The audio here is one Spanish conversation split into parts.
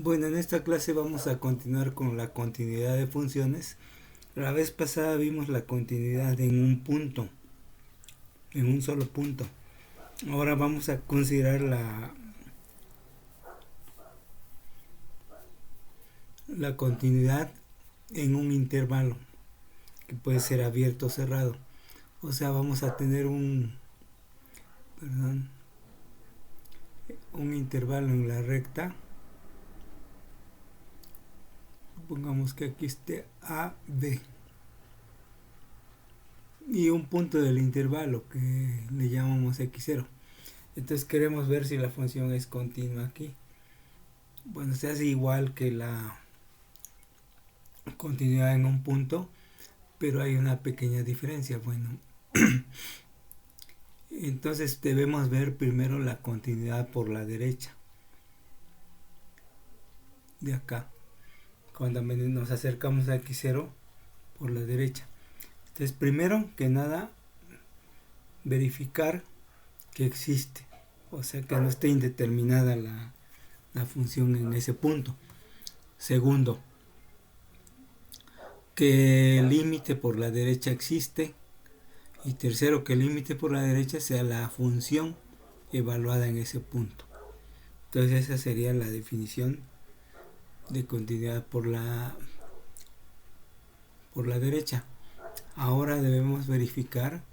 Bueno, en esta clase vamos a continuar con la continuidad de funciones. La vez pasada vimos la continuidad en un punto, en un solo punto. Ahora vamos a considerar la continuidad en un intervalo, que puede ser abierto o cerrado. O sea, vamos a tener un intervalo en la recta. Supongamos que aquí esté A, B. Y un punto del intervalo que le llamamos x0. Entonces queremos ver si la función es continua aquí. Bueno, se hace igual que la continuidad en un punto, pero hay una pequeña diferencia. Bueno, entonces debemos ver primero la continuidad por la derecha, de acá, cuando nos acercamos a x0 por la derecha. Entonces, primero que nada, verificar que existe, o sea, que no esté indeterminada la función en ese punto. Segundo, que el límite por la derecha existe. Y tercero, que el límite por la derecha sea la función evaluada en ese punto. Entonces esa sería la definición de continuidad por la derecha. Ahora debemos verificar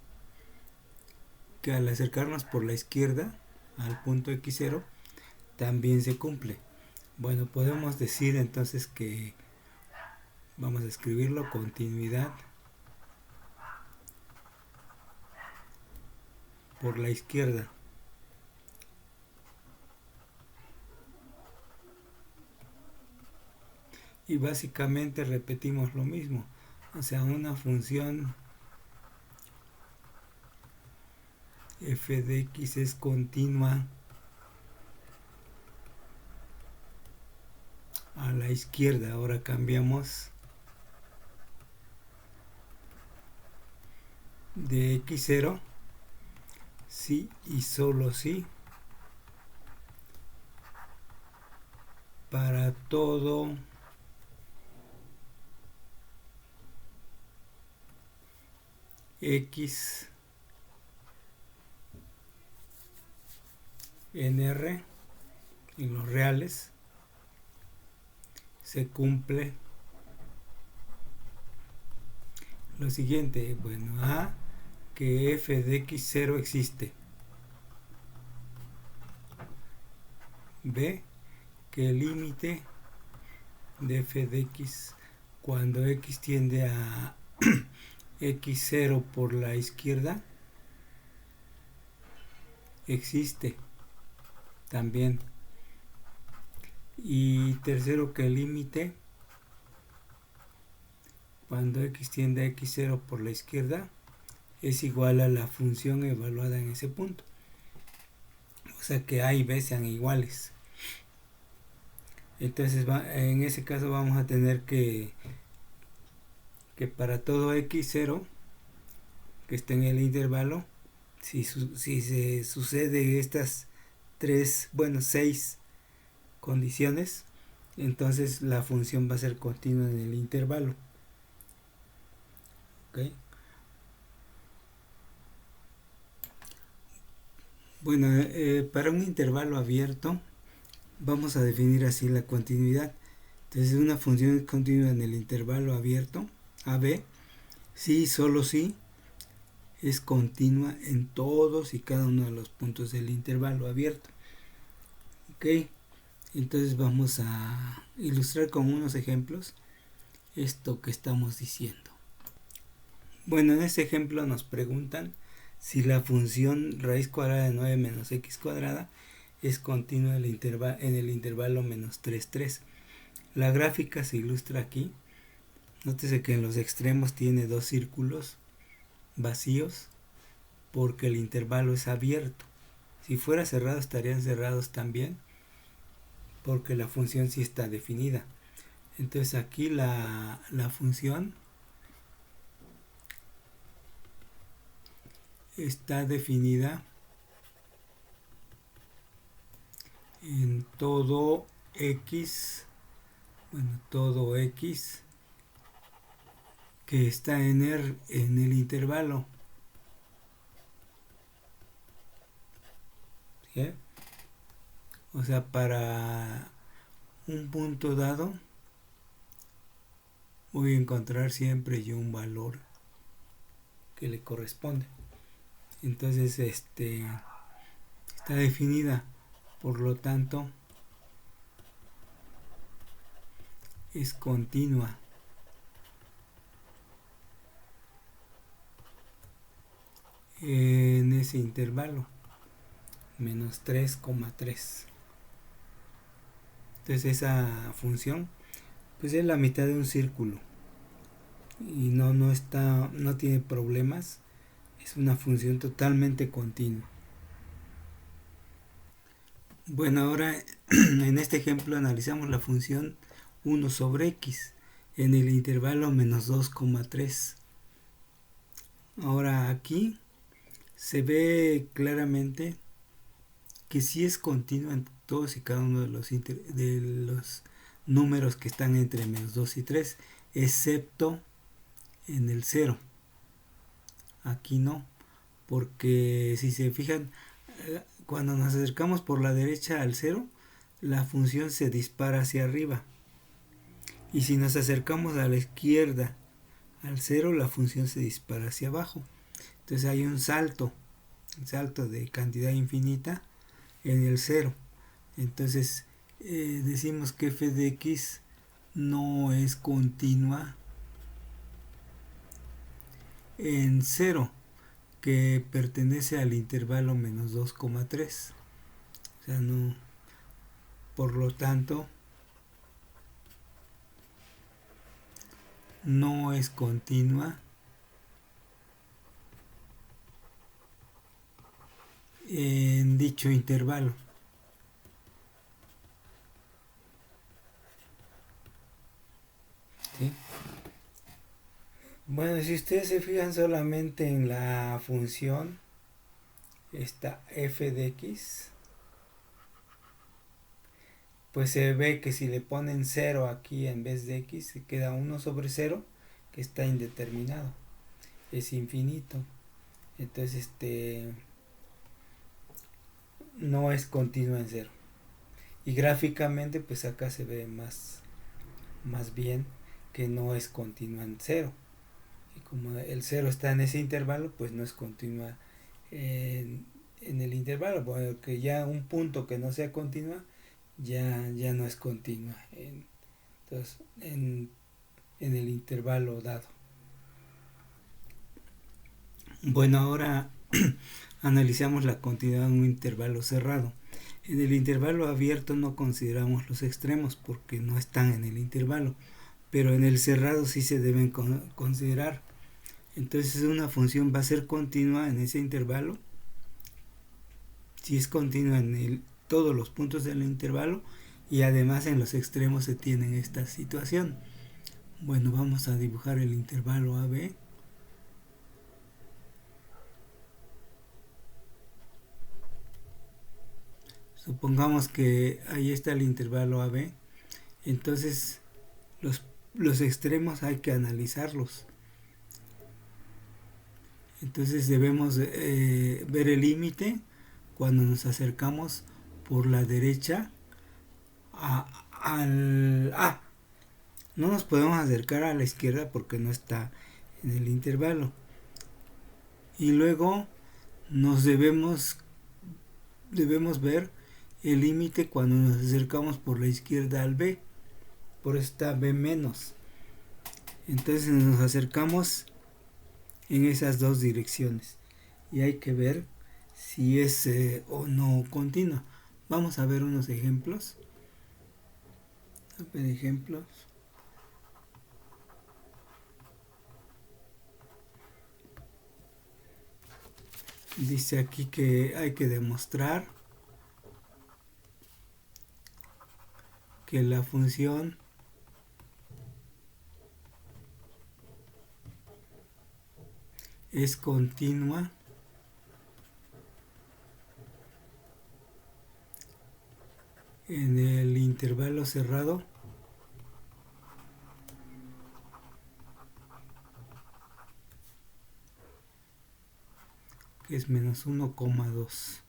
que al acercarnos por la izquierda al punto x0 también se cumple. Bueno, podemos decir entonces que vamos a escribirlo: continuidad por la izquierda. Y básicamente repetimos lo mismo, o sea, una función f de x es continua a la izquierda. Ahora cambiamos de x0 sí y solo sí para todo x en R, en los reales, se cumple lo siguiente. Bueno, A, que f de x0 existe. B, que el límite de f de x cuando x tiende a x0 por la izquierda existe también. Y tercero, que el límite cuando x tiende a x0 por la izquierda es igual a la función evaluada en ese punto. O sea, que A y B sean iguales. Entonces en ese caso vamos a tener que para todo x0 que esté en el intervalo, si se sucede estas 6 condiciones, entonces la función va a ser continua en el intervalo. ¿Okay? Bueno, para un intervalo abierto vamos a definir así la continuidad. Entonces una función es continua en el intervalo abierto AB si solo si es continua en todos y cada uno de los puntos del intervalo abierto. Ok, entonces vamos a ilustrar con unos ejemplos esto que estamos diciendo. Bueno, en este ejemplo nos preguntan si la función raíz cuadrada de 9 menos x cuadrada es continua en el intervalo menos 3, 3. La gráfica se ilustra aquí. Nótese que en los extremos tiene dos círculos vacíos porque el intervalo es abierto. Si fuera cerrado estarían cerrados también porque la función sí está definida. Entonces aquí la función está definida en todo x, bueno, todo x que está en el intervalo, ¿sí? O sea, para un punto dado voy a encontrar siempre yo un valor que le corresponde. Entonces está definida, por lo tanto es continua en ese intervalo, menos 3,3. Entonces esa función pues es la mitad de un círculo y no tiene problemas, es una función totalmente continua. Bueno, ahora en este ejemplo analizamos la función 1 sobre x en el intervalo menos 2,3. Ahora aquí se ve claramente que sí es continua en todos y cada uno de los números que están entre menos 2 y 3, excepto en el 0. Aquí no, porque si se fijan, cuando nos acercamos por la derecha al 0, la función se dispara hacia arriba. Y si nos acercamos a la izquierda al 0, la función se dispara hacia abajo. Entonces hay un salto de cantidad infinita en el 0. Entonces decimos que f de x no es continua en 0, que pertenece al intervalo menos 2,3. O sea, no, por lo tanto, no es continua en dicho intervalo. ¿Sí? Bueno, si ustedes se fijan solamente en la función, esta f de x, pues se ve que si le ponen 0 aquí en vez de x, se queda 1 sobre 0, que está indeterminado, es infinito. Entonces no es continua en 0. Y gráficamente pues acá se ve más bien que no es continua en 0. Y como el 0 está en ese intervalo, pues no es continua en el intervalo, porque ya un punto que no sea continua ya no es continua entonces, en el intervalo dado. Bueno, ahora analizamos la continuidad en un intervalo cerrado. En el intervalo abierto no consideramos los extremos porque no están en el intervalo, pero en el cerrado sí se deben considerar. Entonces una función va a ser continua en ese intervalo si es continua en todos los puntos del intervalo y además en los extremos se tiene esta situación. Bueno, vamos a dibujar el intervalo AB. Supongamos que ahí está el intervalo AB. Entonces los extremos hay que analizarlos. Entonces debemos ver el límite cuando nos acercamos por la derecha al A. No nos podemos acercar a la izquierda porque no está en el intervalo. Y luego nos debemos ver el límite cuando nos acercamos por la izquierda al B. Por eso está B menos. Entonces nos acercamos en esas dos direcciones. Y hay que ver si es o no continua. Vamos a ver unos ejemplos. Dice aquí que hay que demostrar que la función es continua en el intervalo cerrado que es menos 1,2.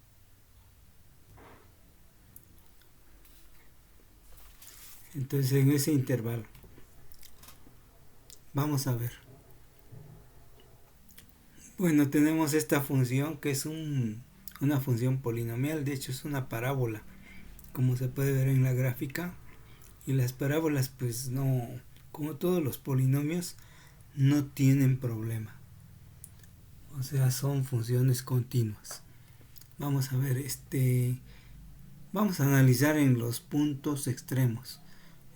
Entonces en ese intervalo vamos a ver. Bueno, tenemos esta función que es una función polinomial, de hecho es una parábola, como se puede ver en la gráfica. Y las parábolas, pues no, como todos los polinomios, no tienen problema. O sea, son funciones continuas. Vamos a ver, vamos a analizar en los puntos extremos.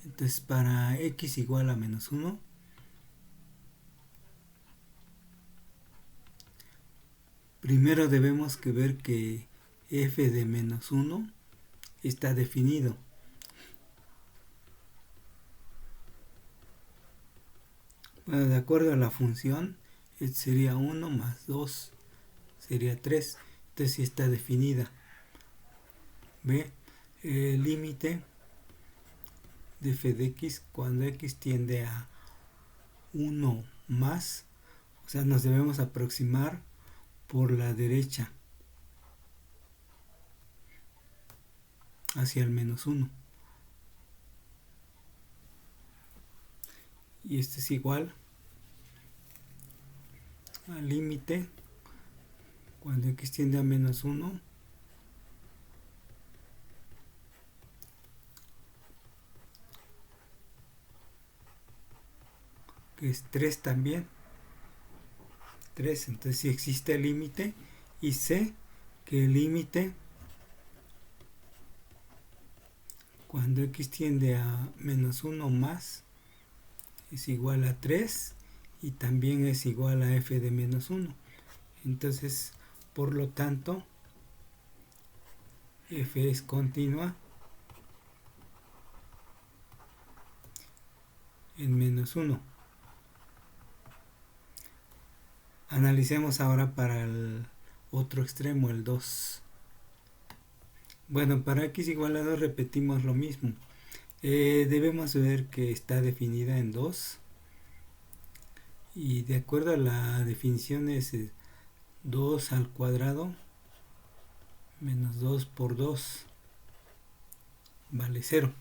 Entonces, para x igual a menos 1, primero debemos que ver que f de menos 1 está definido. Bueno, de acuerdo a la función, sería 1 más 2, sería 3. Entonces sí está definida. ¿Ve? El límite de f de x cuando x tiende a 1 más, o sea, nos debemos aproximar por la derecha hacia el menos 1. Y este es igual al límite cuando x tiende a menos 1 que es 3 también. 3, entonces si existe el límite, y sé que el límite cuando x tiende a menos 1 más es igual a 3 y también es igual a f de menos 1. Entonces, por lo tanto, f es continua en menos 1. Analicemos ahora para el otro extremo, el 2. Bueno, para x igual a 2 repetimos lo mismo. Debemos ver que está definida en 2. Y de acuerdo a la definición es 2 al cuadrado menos 2 por 2 vale 0.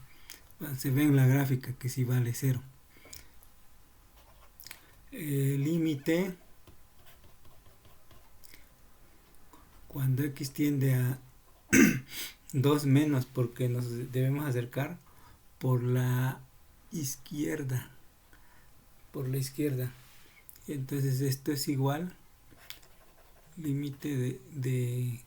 Se ve en la gráfica que sí vale 0. Límite cuando x tiende a 2 menos, porque nos debemos acercar por la izquierda. Entonces esto es igual límite de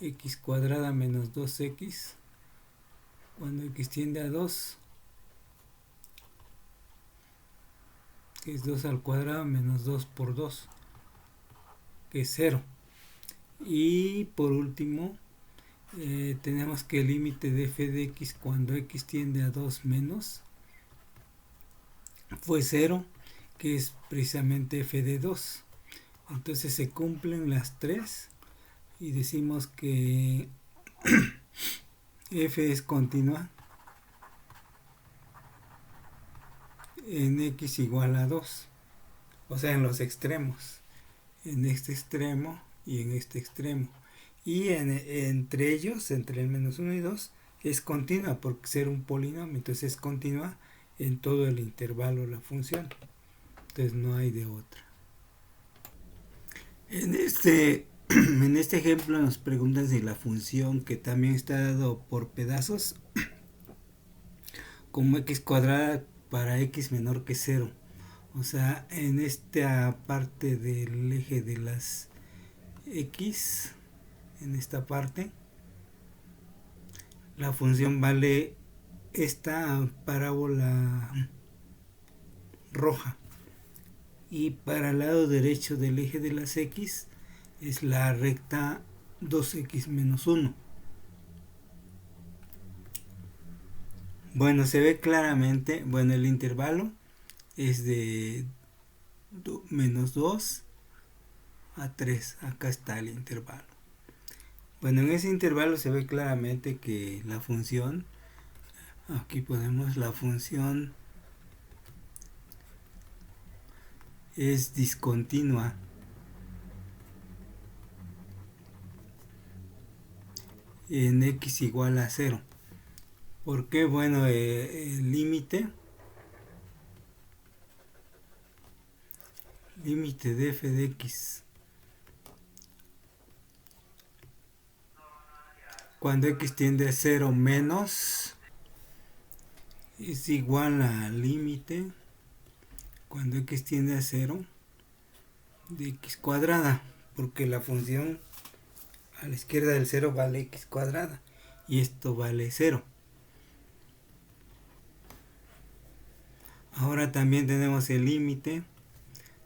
x cuadrada menos 2x cuando x tiende a 2, que es 2 al cuadrado menos 2 por 2, que es 0. Y por último, tenemos que el límite de f de x cuando x tiende a 2 menos fue 0, que es precisamente f de 2. Entonces se cumplen las 3 y decimos que f es continua en x igual a 2, o sea, en los extremos, en este extremo y en este extremo, y entre ellos, entre el menos 1 y 2, es continua por ser un polinomio, entonces es continua en todo el intervalo la función, entonces no hay de otra. En este ejemplo nos preguntan si la función, que también está dado por pedazos, como x cuadrada para x menor que 0. O sea, en esta parte del eje de las x, en esta parte, la función vale esta parábola roja. Y para el lado derecho del eje de las x es la recta 2x menos 1. Bueno, se ve claramente, bueno, el intervalo es de menos 2 a 3, acá está el intervalo. Bueno, en ese intervalo se ve claramente que la función, aquí ponemos la función es discontinua. En x igual a 0. ¿Por qué? Bueno, el límite de f de x cuando x tiende a 0 menos es igual al límite cuando x tiende a 0 de x cuadrada, porque la función a la izquierda del 0 vale x cuadrada y esto vale 0. Ahora también tenemos el límite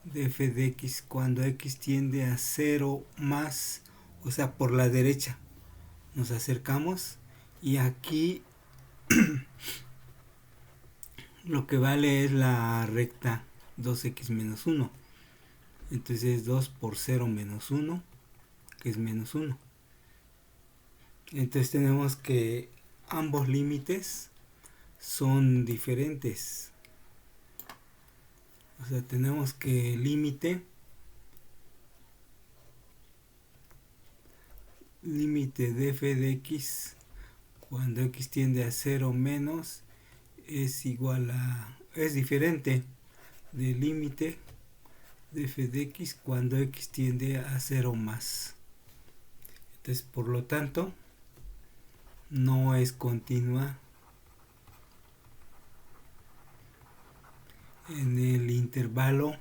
de f de x cuando x tiende a 0 más, o sea, por la derecha. Nos acercamos y aquí lo que vale es la recta 2x menos 1. Entonces 2 por 0 menos 1, que es menos 1. Entonces tenemos que ambos límites son diferentes. O sea, tenemos que el límite de f de x cuando x tiende a 0 menos es igual a, es diferente del límite de f de x cuando x tiende a 0 más. Entonces, por lo tanto, no es continua en el intervalo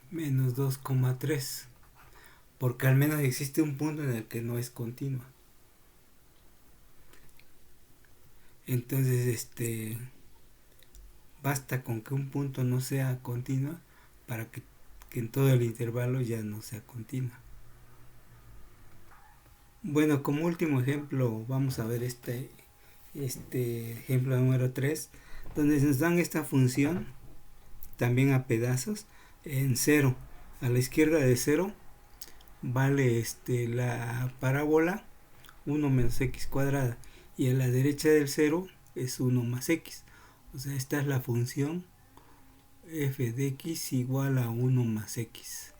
menos 2,3, porque al menos existe un punto en el que no es continua. Entonces, basta con que un punto no sea continua para que en todo el intervalo ya no sea continua. Bueno, como último ejemplo vamos a ver este ejemplo número 3, donde nos dan esta función también a pedazos en 0. A la izquierda de 0 vale la parábola 1 menos x cuadrada y a la derecha del 0 es 1 más x. O sea, esta es la función f de x igual a 1 más x.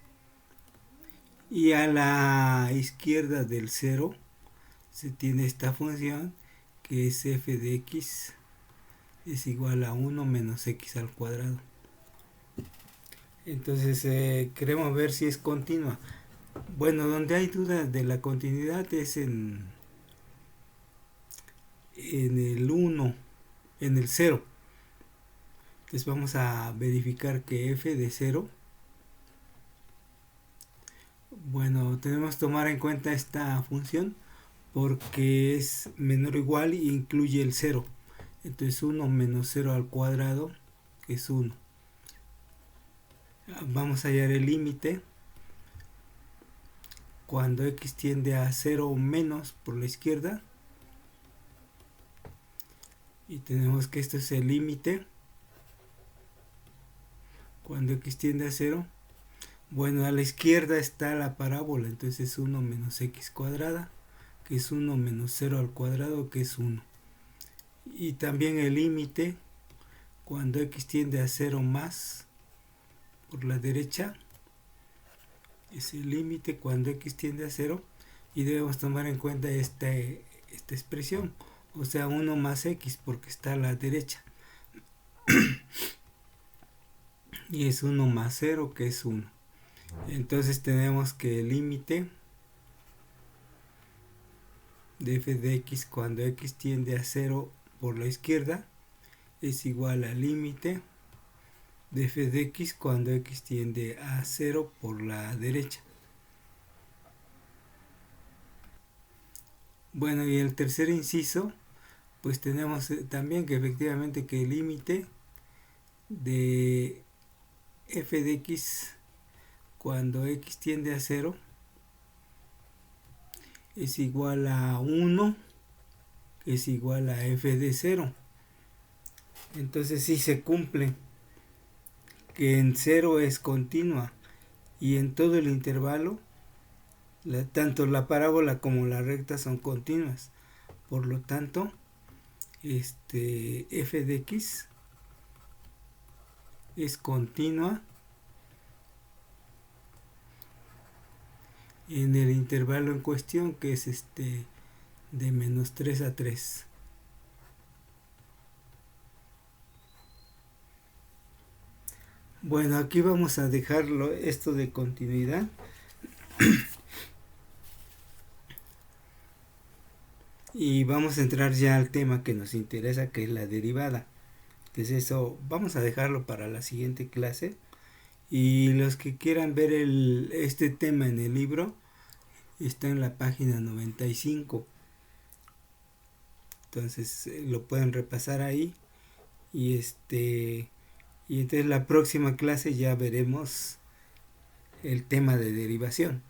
Y a la izquierda del 0 se tiene esta función que es f de x es igual a 1 menos x al cuadrado. Entonces queremos ver si es continua. Bueno, donde hay duda de la continuidad es en el 1, en el 0. Entonces vamos a verificar que f de 0, bueno, tenemos que tomar en cuenta esta función porque es menor o igual e incluye el 0. Entonces 1 menos 0 al cuadrado es 1. Vamos a hallar el límite cuando x tiende a 0 o menos por la izquierda. Y tenemos que esto es el límite cuando x tiende a 0. Bueno, a la izquierda está la parábola, entonces es 1 menos x cuadrada, que es 1 menos 0 al cuadrado, que es 1. Y también el límite cuando x tiende a 0 más por la derecha es el límite cuando x tiende a 0 y debemos tomar en cuenta esta expresión, o sea 1 más x porque está a la derecha y es 1 más 0 que es 1. Entonces tenemos que el límite de f de x cuando x tiende a 0 por la izquierda es igual al límite de f de x cuando x tiende a 0 por la derecha. Bueno, y el tercer inciso, pues tenemos también que efectivamente que el límite de f de x cuando x tiende a 0 es igual a 1, que es igual a f de 0. Entonces sí se cumple que en 0 es continua y en todo el intervalo Tanto la parábola como la recta son continuas. Por lo tanto, f de x es continua en el intervalo en cuestión, que es de menos 3 a 3. Bueno, aquí vamos a dejarlo esto de continuidad. Y vamos a entrar ya al tema que nos interesa, que es la derivada. Entonces eso vamos a dejarlo para la siguiente clase. Y los que quieran ver este tema en el libro, está en la página 95. Entonces lo pueden repasar ahí. Y y entonces la próxima clase ya veremos el tema de derivación.